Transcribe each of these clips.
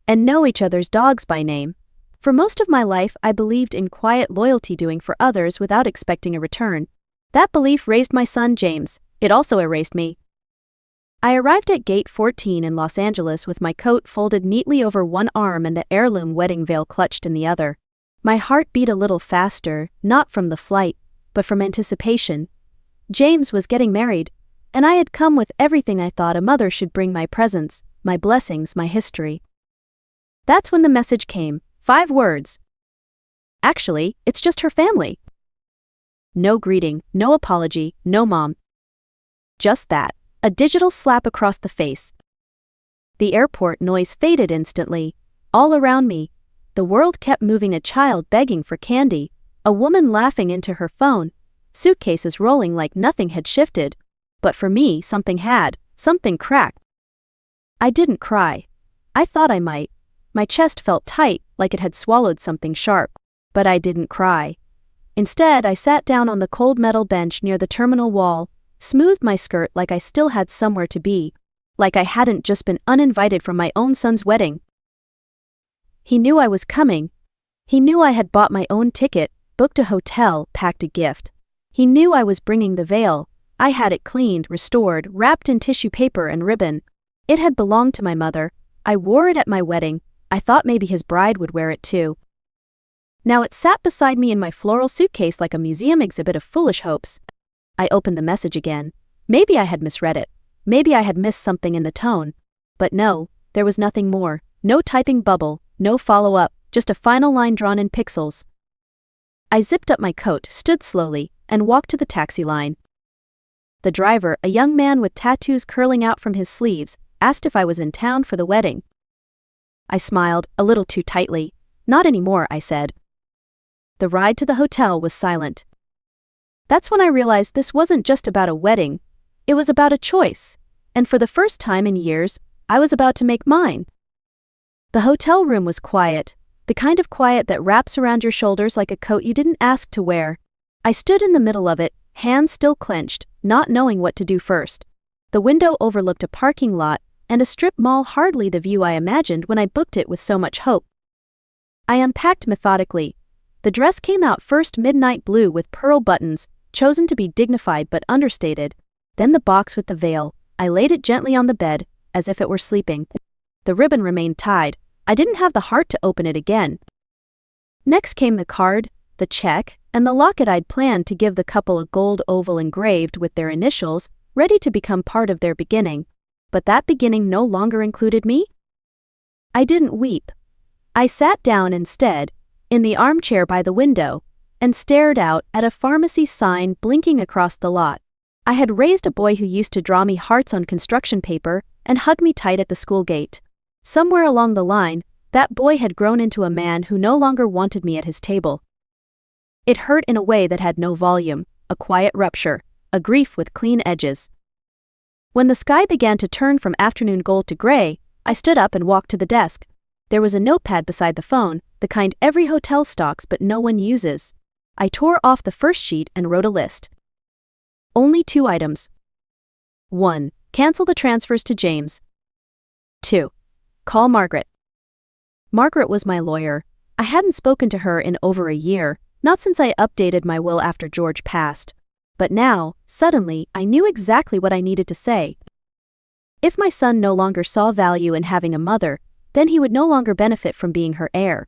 and know each other's dogs by name. For most of my life, I believed in quiet loyalty, doing for others without expecting a return. That belief raised my son James. It also erased me. I arrived at Gate 14 in Los Angeles with my coat folded neatly over one arm and the heirloom wedding veil clutched in the other. My heart beat a little faster, not from the flight, but from anticipation. James was getting married, and I had come with everything I thought a mother should bring: my presents, my blessings, my history. That's when the message came. 5 words. Actually, it's just her family. No greeting, no apology, no mom. Just that. A digital slap across the face. The airport noise faded instantly. All around me, the world kept moving: a child begging for candy, a woman laughing into her phone, suitcases rolling like nothing had shifted. But for me, something had. Something cracked. I didn't cry. I thought I might. My chest felt tight, like it had swallowed something sharp. But I didn't cry. Instead, I sat down on the cold metal bench near the terminal wall, smoothed my skirt like I still had somewhere to be, like I hadn't just been uninvited from my own son's wedding. He knew I was coming. He knew I had bought my own ticket, booked a hotel, packed a gift. He knew I was bringing the veil. I had it cleaned, restored, wrapped in tissue paper and ribbon. It had belonged to my mother. I wore it at my wedding. I thought maybe his bride would wear it too. Now it sat beside me in my floral suitcase like a museum exhibit of foolish hopes. I opened the message again. Maybe I had misread it. Maybe I had missed something in the tone. But no, there was nothing more. No typing bubble, no follow-up, just a final line drawn in pixels. I zipped up my coat, stood slowly, and walked to the taxi line. The driver, a young man with tattoos curling out from his sleeves, asked if I was in town for the wedding. I smiled, a little too tightly. Not anymore, I said. The ride to the hotel was silent. That's when I realized this wasn't just about a wedding. It was about a choice. And for the first time in years, I was about to make mine. The hotel room was quiet, the kind of quiet that wraps around your shoulders like a coat you didn't ask to wear. I stood in the middle of it, hands still clenched, not knowing what to do first. The window overlooked a parking lot and a strip mall, hardly the view I imagined when I booked it with so much hope. I unpacked methodically. The dress came out first, midnight blue with pearl buttons, chosen to be dignified but understated. Then the box with the veil. I laid it gently on the bed, as if it were sleeping. The ribbon remained tied. I didn't have the heart to open it again. Next came the card, the check, and the locket I'd planned to give the couple, a gold oval engraved with their initials, ready to become part of their beginning. But that beginning no longer included me? I didn't weep. I sat down instead, in the armchair by the window, and stared out at a pharmacy sign blinking across the lot. I had raised a boy who used to draw me hearts on construction paper and hug me tight at the school gate. Somewhere along the line, that boy had grown into a man who no longer wanted me at his table. It hurt in a way that had no volume, a quiet rupture, a grief with clean edges. When the sky began to turn from afternoon gold to gray, I stood up and walked to the desk. There was a notepad beside the phone, the kind every hotel stocks but no one uses. I tore off the first sheet and wrote a list. Only 2 items. 1. Cancel the transfers to James. 2. Call Margaret. Margaret was my lawyer. I hadn't spoken to her in over a year, not since I updated my will after George passed. But now, suddenly, I knew exactly what I needed to say. If my son no longer saw value in having a mother, then he would no longer benefit from being her heir.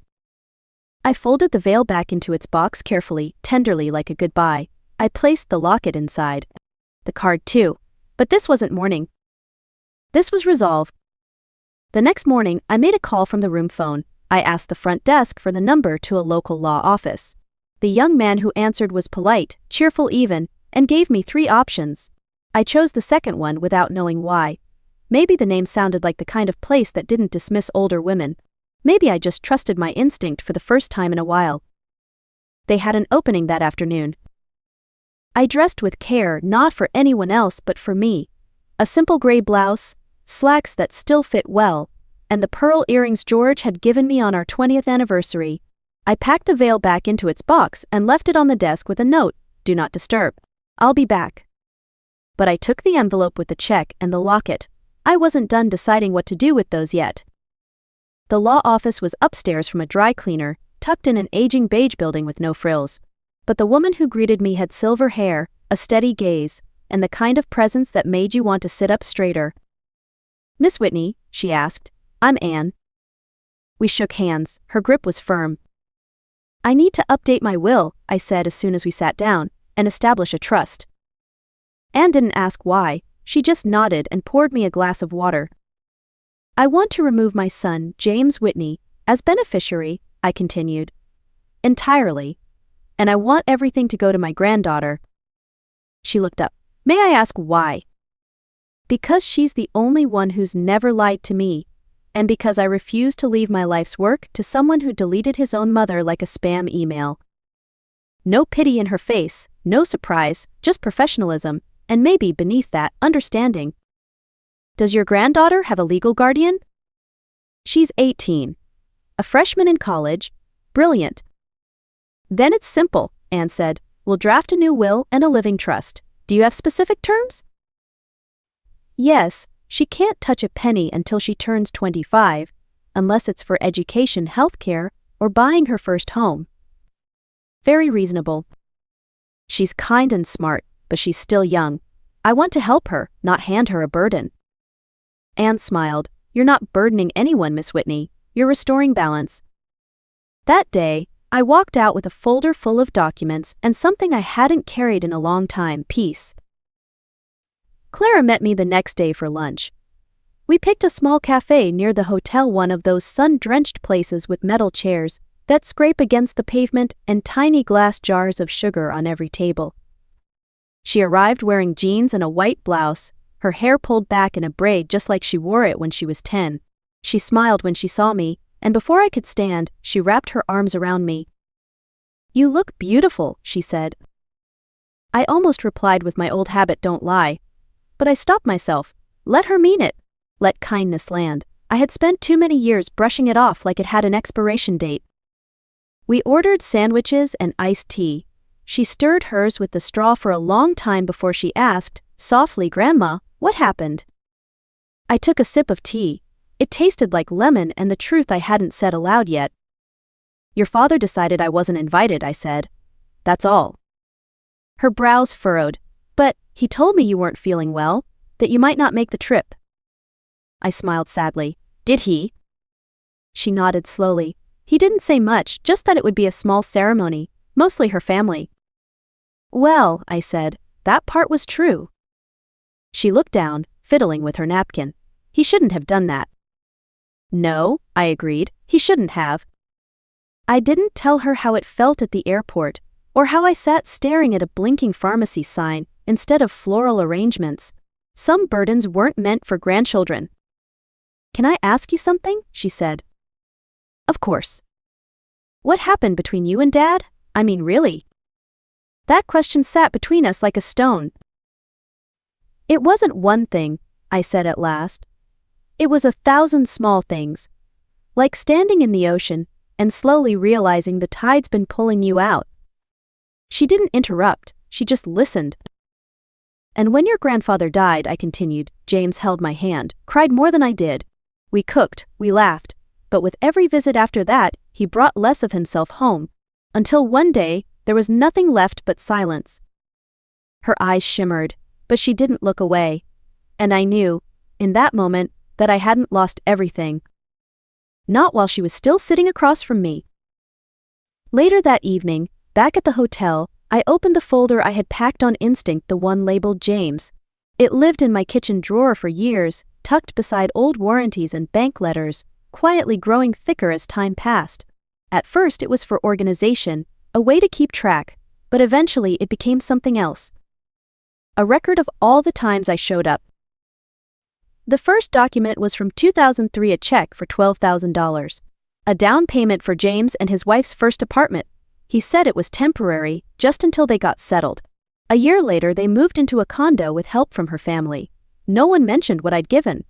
I folded the veil back into its box carefully, tenderly, like a goodbye. I placed the locket inside. The card too. But this wasn't mourning. This was resolve. The next morning, I made a call from the room phone. I asked the front desk for the number to a local law office. The young man who answered was polite, cheerful even, and gave me 3 options. I chose the second one without knowing why. Maybe the name sounded like the kind of place that didn't dismiss older women. Maybe I just trusted my instinct for the first time in a while. They had an opening that afternoon. I dressed with care, not for anyone else but for me. A simple gray blouse, slacks that still fit well, and the pearl earrings George had given me on our 20th anniversary. I packed the veil back into its box and left it on the desk with a note, "Do not disturb. I'll be back." But I took the envelope with the check and the locket. I wasn't done deciding what to do with those yet. The law office was upstairs from a dry cleaner, tucked in an aging beige building with no frills. But the woman who greeted me had silver hair, a steady gaze, and the kind of presence that made you want to sit up straighter. "Miss Whitney," she asked, "I'm Anne." We shook hands. Her grip was firm. "I need to update my will," I said as soon as we sat down, "and establish a trust." Anne didn't ask why. She just nodded and poured me a glass of water. "I want to remove my son, James Whitney, as beneficiary," I continued. "Entirely. And I want everything to go to my granddaughter." She looked up. "May I ask why?" "Because she's the only one who's never lied to me, and because I refuse to leave my life's work to someone who deleted his own mother like a spam email." No pity in her face, no surprise, just professionalism, and maybe beneath that, understanding. "Does your granddaughter have a legal guardian?" "She's 18. A freshman in college. Brilliant." "Then it's simple," Anne said. "We'll draft a new will and a living trust. Do you have specific terms?" "Yes, she can't touch a penny until she turns 25, unless it's for education, healthcare, or buying her first home." Very reasonable. "She's kind and smart, but she's still young. I want to help her, not hand her a burden." Anne smiled. "You're not burdening anyone, Miss Whitney. You're restoring balance." That day, I walked out with a folder full of documents and something I hadn't carried in a long time, peace. Clara met me the next day for lunch. We picked a small cafe near the hotel, one of those sun-drenched places with metal chairs that scrape against the pavement and tiny glass jars of sugar on every table. She arrived wearing jeans and a white blouse, her hair pulled back in a braid just like she wore it when she was 10. She smiled when she saw me, and before I could stand, she wrapped her arms around me. "You look beautiful," she said. I almost replied with my old habit, "Don't lie." But I stopped myself. Let her mean it. Let kindness land. I had spent too many years brushing it off like it had an expiration date. We ordered sandwiches and iced tea. She stirred hers with the straw for a long time before she asked, softly, "Grandma, what happened?" I took a sip of tea. It tasted like lemon and the truth I hadn't said aloud yet. "Your father decided I wasn't invited," I said. "That's all." Her brows furrowed. "But he told me you weren't feeling well, that you might not make the trip." I smiled sadly. "Did he?" She nodded slowly. "He didn't say much, just that it would be a small ceremony, mostly her family." "Well," I said, "that part was true." She looked down, fiddling with her napkin. "He shouldn't have done that." "No," I agreed, "he shouldn't have." I didn't tell her how it felt at the airport, or how I sat staring at a blinking pharmacy sign instead of floral arrangements. Some burdens weren't meant for grandchildren. "Can I ask you something?" she said. "Of course." "What happened between you and Dad? I mean, really?" That question sat between us like a stone. "It wasn't one thing," I said at last. "It was 1,000 small things. Like standing in the ocean and slowly realizing the tide's been pulling you out." She didn't interrupt, she just listened. "And when your grandfather died," I continued, "James held my hand, cried more than I did. We cooked, we laughed, but with every visit after that, he brought less of himself home, until one day, there was nothing left but silence." Her eyes shimmered, but she didn't look away. And I knew, in that moment, that I hadn't lost everything. Not while she was still sitting across from me. Later that evening, back at the hotel, I opened the folder I had packed on instinct, the one labeled James. It lived in my kitchen drawer for years, tucked beside old warranties and bank letters, quietly growing thicker as time passed. At first it was for organization, a way to keep track, but eventually it became something else. A record of all the times I showed up. The first document was from 2003, a check for $12,000. A down payment for James and his wife's first apartment. He said it was temporary, just until they got settled. A year later they moved into a condo with help from her family. No one mentioned what I'd given.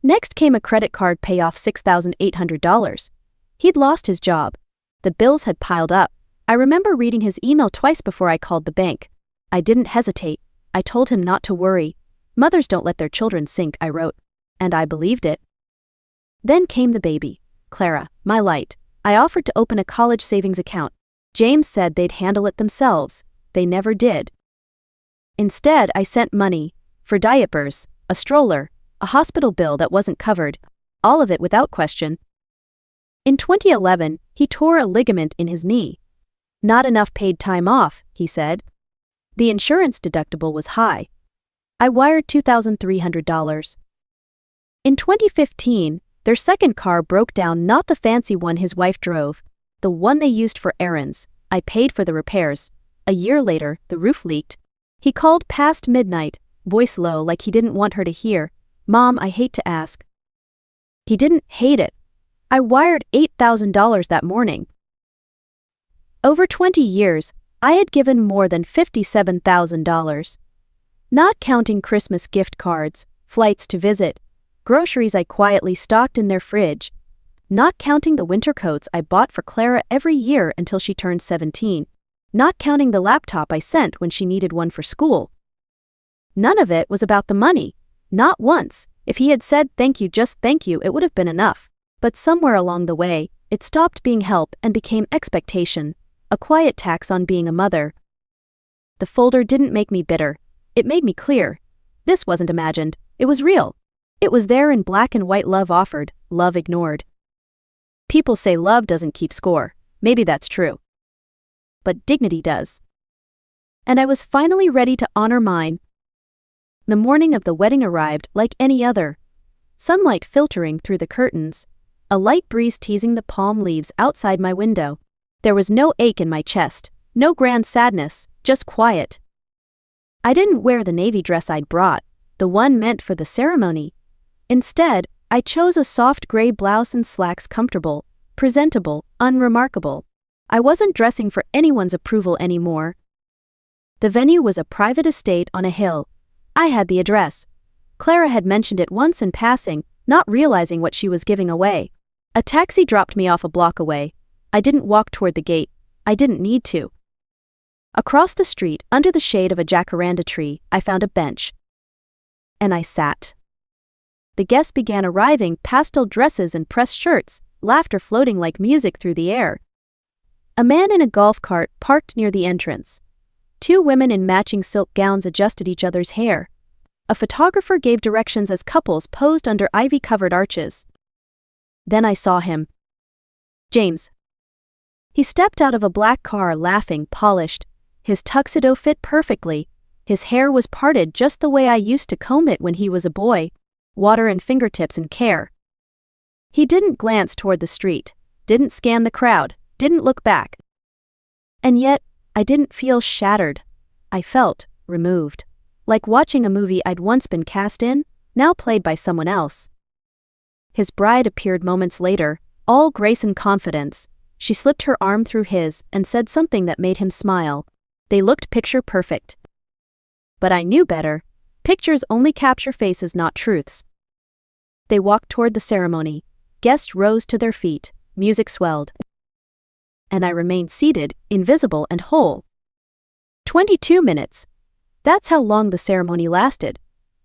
Next came a credit card payoff, $6,800. He'd lost his job. The bills had piled up. I remember reading his email twice before I called the bank. I didn't hesitate. I told him not to worry. "Mothers don't let their children sink," I wrote. And I believed it. Then came the baby. Clara, my light. I offered to open a college savings account. James said they'd handle it themselves. They never did. Instead, I sent money. For diapers, a stroller, a hospital bill that wasn't covered. All of it without question. In 2011, he tore a ligament in his knee. Not enough paid time off, he said. The insurance deductible was high. I wired $2,300. In 2015, their second car broke down, not the fancy one his wife drove, the one they used for errands. I paid for the repairs. A year later, the roof leaked. He called past midnight, voice low like he didn't want her to hear. Mom, I hate to ask. He didn't hate it. I wired $8,000 that morning. Over 20 years, I had given more than $57,000. Not counting Christmas gift cards, flights to visit, groceries I quietly stocked in their fridge. Not counting the winter coats I bought for Clara every year until she turned 17. Not counting the laptop I sent when she needed one for school. None of it was about the money. Not once. If he had said thank you, just thank you, it would have been enough. But somewhere along the way, it stopped being help and became expectation, a quiet tax on being a mother. The folder didn't make me bitter. It made me clear. This wasn't imagined. It was real. It was there in black and white. Love offered, love ignored. People say love doesn't keep score. Maybe that's true. But dignity does. And I was finally ready to honor mine. The morning of the wedding arrived like any other. Sunlight filtering through the curtains. A light breeze teasing the palm leaves outside my window. There was no ache in my chest, no grand sadness, just quiet. I didn't wear the navy dress I'd brought, the one meant for the ceremony. Instead, I chose a soft gray blouse and slacks, comfortable, presentable, unremarkable. I wasn't dressing for anyone's approval anymore. The venue was a private estate on a hill. I had the address. Clara had mentioned it once in passing, not realizing what she was giving away. A taxi dropped me off a block away. I didn't walk toward the gate. I didn't need to. Across the street, under the shade of a jacaranda tree, I found a bench. And I sat. The guests began arriving, pastel dresses and pressed shirts, laughter floating like music through the air. A man in a golf cart parked near the entrance. Two women in matching silk gowns adjusted each other's hair. A photographer gave directions as couples posed under ivy-covered arches. Then I saw him. James. He stepped out of a black car, laughing, polished. His tuxedo fit perfectly. His hair was parted just the way I used to comb it when he was a boy. Water and fingertips and care. He didn't glance toward the street, didn't scan the crowd, didn't look back. And yet, I didn't feel shattered. I felt removed. Like watching a movie I'd once been cast in, now played by someone else. His bride appeared moments later, all grace and confidence. She slipped her arm through his and said something that made him smile. They looked picture perfect. But I knew better. Pictures only capture faces, not truths. They walked toward the ceremony. Guests rose to their feet. Music swelled. And I remained seated, invisible and whole. 22 minutes. That's how long the ceremony lasted.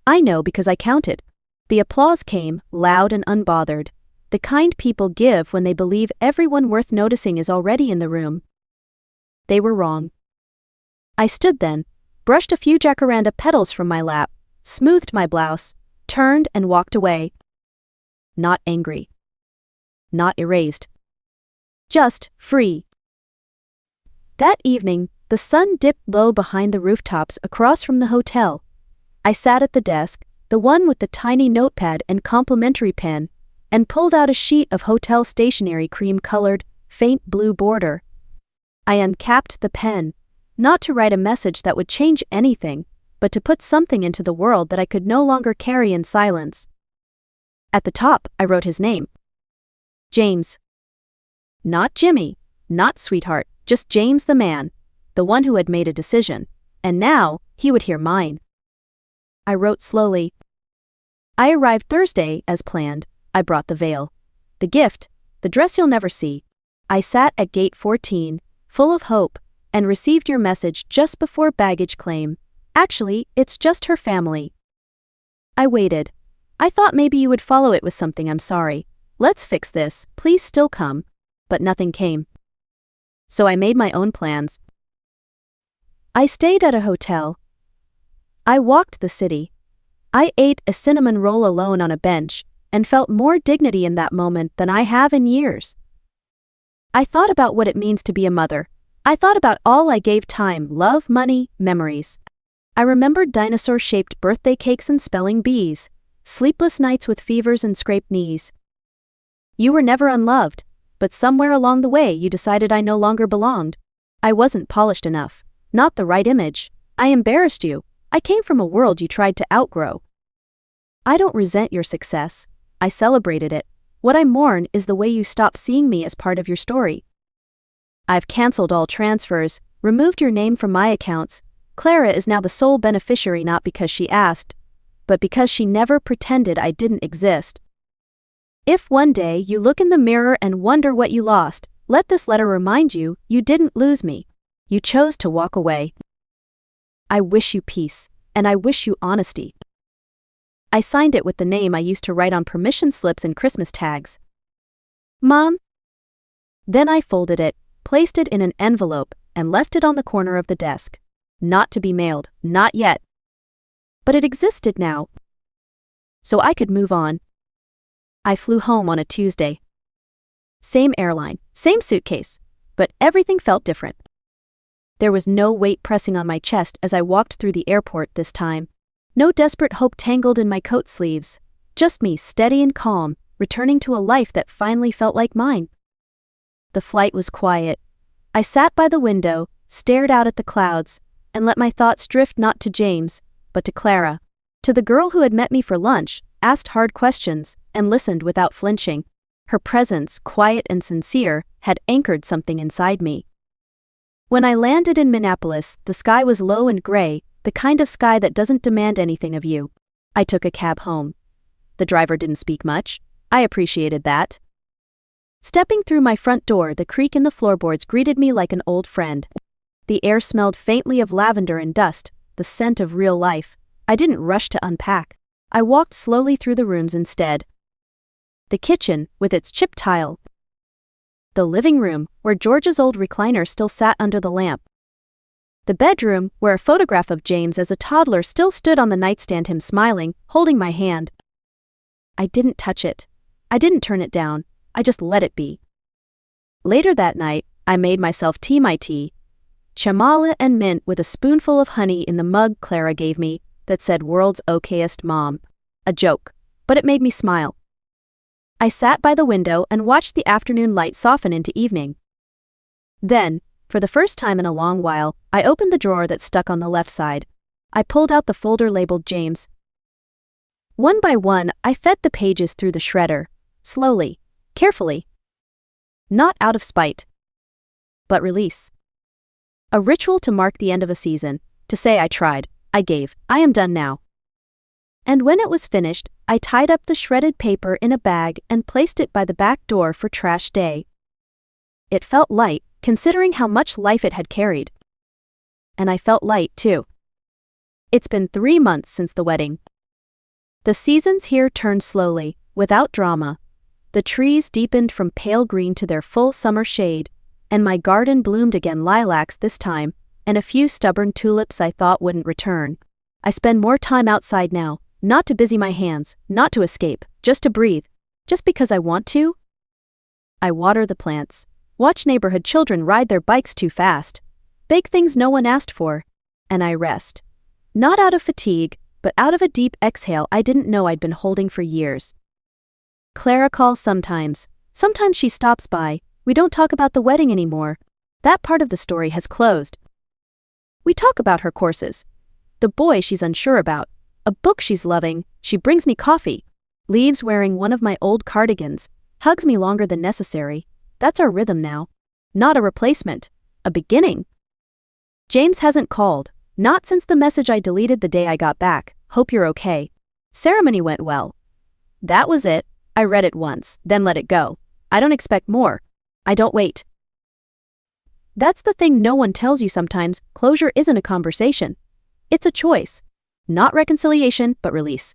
I know because I counted. The applause came, loud and unbothered. The kind people give when they believe everyone worth noticing is already in the room. They were wrong. I stood then, brushed a few jacaranda petals from my lap, smoothed my blouse, turned and walked away. Not angry. Not erased. Just free. That evening, the sun dipped low behind the rooftops across from the hotel. I sat at the desk, the one with the tiny notepad and complimentary pen, and pulled out a sheet of hotel stationery, cream-colored, faint blue border. I uncapped the pen, not to write a message that would change anything, but to put something into the world that I could no longer carry in silence. At the top, I wrote his name. James. Not Jimmy, not sweetheart, just James the man, the one who had made a decision, and now, he would hear mine. I wrote slowly. I arrived Thursday, as planned. I brought the veil. The gift, the dress you'll never see. I sat at gate 14, full of hope, and received your message just before baggage claim. Actually, it's just her family. I waited. I thought maybe you would follow it with something. I'm sorry. Let's fix this, please still come. But nothing came. So I made my own plans. I stayed at a hotel. I walked the city. I ate a cinnamon roll alone on a bench, and felt more dignity in that moment than I have in years. I thought about what it means to be a mother. I thought about all I gave time, love, money, memories. I remembered dinosaur-shaped birthday cakes and spelling bees, sleepless nights with fevers and scraped knees. You were never unloved, but somewhere along the way you decided I no longer belonged. I wasn't polished enough, not the right image. I embarrassed you. I came from a world you tried to outgrow. I don't resent your success. I celebrated it. What I mourn is the way you stopped seeing me as part of your story. I've canceled all transfers, removed your name from my accounts. Clara is now the sole beneficiary, not because she asked, but because she never pretended I didn't exist. If one day you look in the mirror and wonder what you lost, let this letter remind you, you didn't lose me. You chose to walk away. I wish you peace, and I wish you honesty. I signed it with the name I used to write on permission slips and Christmas tags. Mom? Then I folded it, placed it in an envelope, and left it on the corner of the desk. Not to be mailed, not yet. But it existed now. So I could move on. I flew home on a Tuesday. Same airline, same suitcase, but everything felt different. There was no weight pressing on my chest as I walked through the airport this time. No desperate hope tangled in my coat sleeves. Just me, steady and calm, returning to a life that finally felt like mine. The flight was quiet. I sat by the window, stared out at the clouds, and let my thoughts drift not to James, but to Clara. To the girl who had met me for lunch, asked hard questions, and listened without flinching. Her presence, quiet and sincere, had anchored something inside me. When I landed in Minneapolis, the sky was low and gray, the kind of sky that doesn't demand anything of you. I took a cab home. The driver didn't speak much. I appreciated that. Stepping through my front door, the creak in the floorboards greeted me like an old friend. The air smelled faintly of lavender and dust, the scent of real life. I didn't rush to unpack. I walked slowly through the rooms instead. The kitchen, with its chipped tile. The living room, where George's old recliner still sat under the lamp. The bedroom, where a photograph of James as a toddler still stood on the nightstand, him smiling, holding my hand. I didn't touch it. I didn't turn it down. I just let it be. Later that night, I made myself my tea. Chamala and mint with a spoonful of honey in the mug Clara gave me that said "World's okayest mom." A joke, but it made me smile. I sat by the window and watched the afternoon light soften into evening. Then, for the first time in a long while, I opened the drawer that stuck on the left side. I pulled out the folder labeled James. One by one, I fed the pages through the shredder, slowly, carefully. Not out of spite, but release. A ritual to mark the end of a season, to say I tried, I gave, I am done now. And when it was finished, I tied up the shredded paper in a bag and placed it by the back door for trash day. It felt light, considering how much life it had carried. And I felt light, too. It's been 3 months since the wedding. The seasons here turned slowly, without drama. The trees deepened from pale green to their full summer shade, and my garden bloomed again, lilacs this time, and a few stubborn tulips I thought wouldn't return. I spend more time outside now, not to busy my hands, not to escape, just to breathe, just because I want to. I water the plants, watch neighborhood children ride their bikes too fast, big things no one asked for, and I rest. Not out of fatigue, but out of a deep exhale I didn't know I'd been holding for years. Clara calls sometimes. Sometimes she stops by. We don't talk about the wedding anymore. That part of the story has closed. We talk about her courses, the boy she's unsure about, a book she's loving. She brings me coffee, leaves wearing one of my old cardigans, hugs me longer than necessary. That's our rhythm now. Not a replacement, a beginning. James hasn't called, not since the message I deleted the day I got back. Hope you're okay. Ceremony went well. That was it. I read it once, then let it go. I don't expect more. I don't wait. That's the thing no one tells you sometimes. Closure isn't a conversation. It's a choice. Not reconciliation, but release.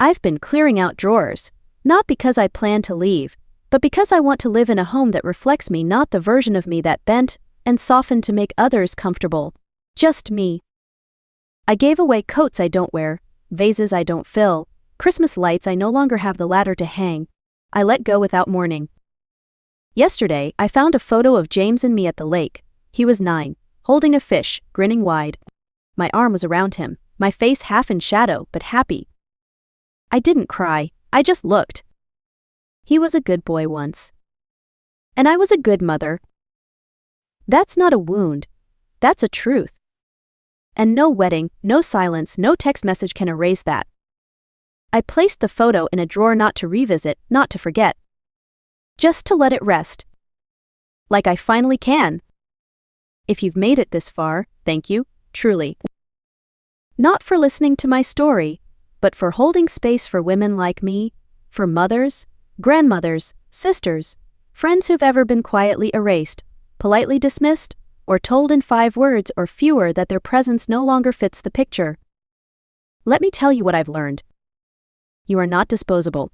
I've been clearing out drawers, Not because I plan to leave, but because I want to live in a home that reflects me, not the version of me that bent and softened to make others comfortable. Just me. I gave away coats I don't wear, vases I don't fill, Christmas lights I no longer have the ladder to hang. I let go without mourning. Yesterday, I found a photo of James and me at the lake. He was 9, holding a fish, grinning wide. My arm was around him, my face half in shadow, but happy. I didn't cry, I just looked. He was a good boy once. And I was a good mother. That's not a wound. That's a truth. And no wedding, no silence, no text message can erase that. I placed the photo in a drawer, not to revisit, not to forget. Just to let it rest. Like I finally can. If you've made it this far, thank you, truly. Not for listening to my story, but for holding space for women like me, for mothers, grandmothers, sisters, friends who've ever been quietly erased, politely dismissed, or told in 5 words or fewer that their presence no longer fits the picture. Let me tell you what I've learned. You are not disposable.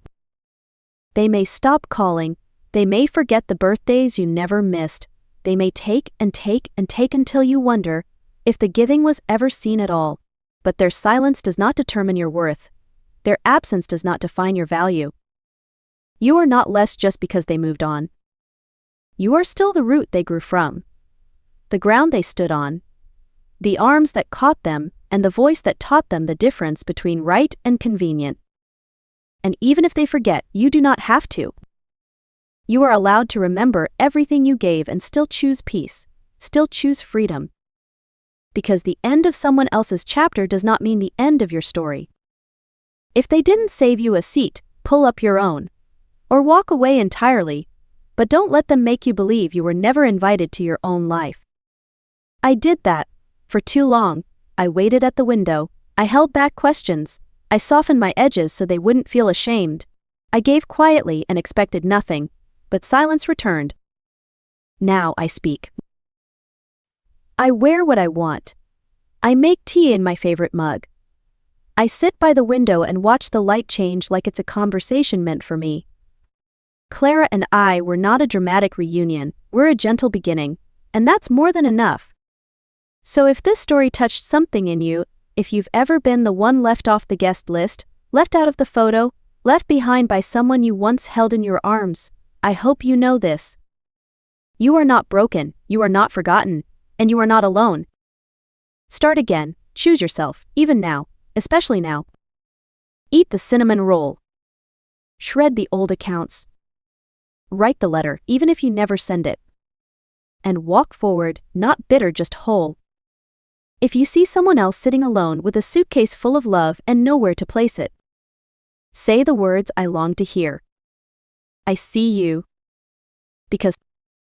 They may stop calling, they may forget the birthdays you never missed, they may take and take and take until you wonder if the giving was ever seen at all, but their silence does not determine your worth. Their absence does not define your value. You are not less just because they moved on. You are still the root they grew from, the ground they stood on, the arms that caught them, and the voice that taught them the difference between right and convenient. And even if they forget, you do not have to. You are allowed to remember everything you gave and still choose peace, still choose freedom. Because the end of someone else's chapter does not mean the end of your story. If they didn't save you a seat, pull up your own. Or walk away entirely, but don't let them make you believe you were never invited to your own life. I did that. For too long, I waited at the window, I held back questions, I softened my edges so they wouldn't feel ashamed. I gave quietly and expected nothing, but silence returned. Now I speak. I wear what I want. I make tea in my favorite mug. I sit by the window and watch the light change like it's a conversation meant for me. Clara and I were not a dramatic reunion, we're a gentle beginning, and that's more than enough. So if this story touched something in you, if you've ever been the one left off the guest list, left out of the photo, left behind by someone you once held in your arms, I hope you know this. You are not broken, you are not forgotten, and you are not alone. Start again, choose yourself, even now, especially now. Eat the cinnamon roll. Shred the old accounts. Write the letter, even if you never send it. And walk forward, not bitter, just whole. If you see someone else sitting alone with a suitcase full of love and nowhere to place it, say the words I long to hear. I see you. Because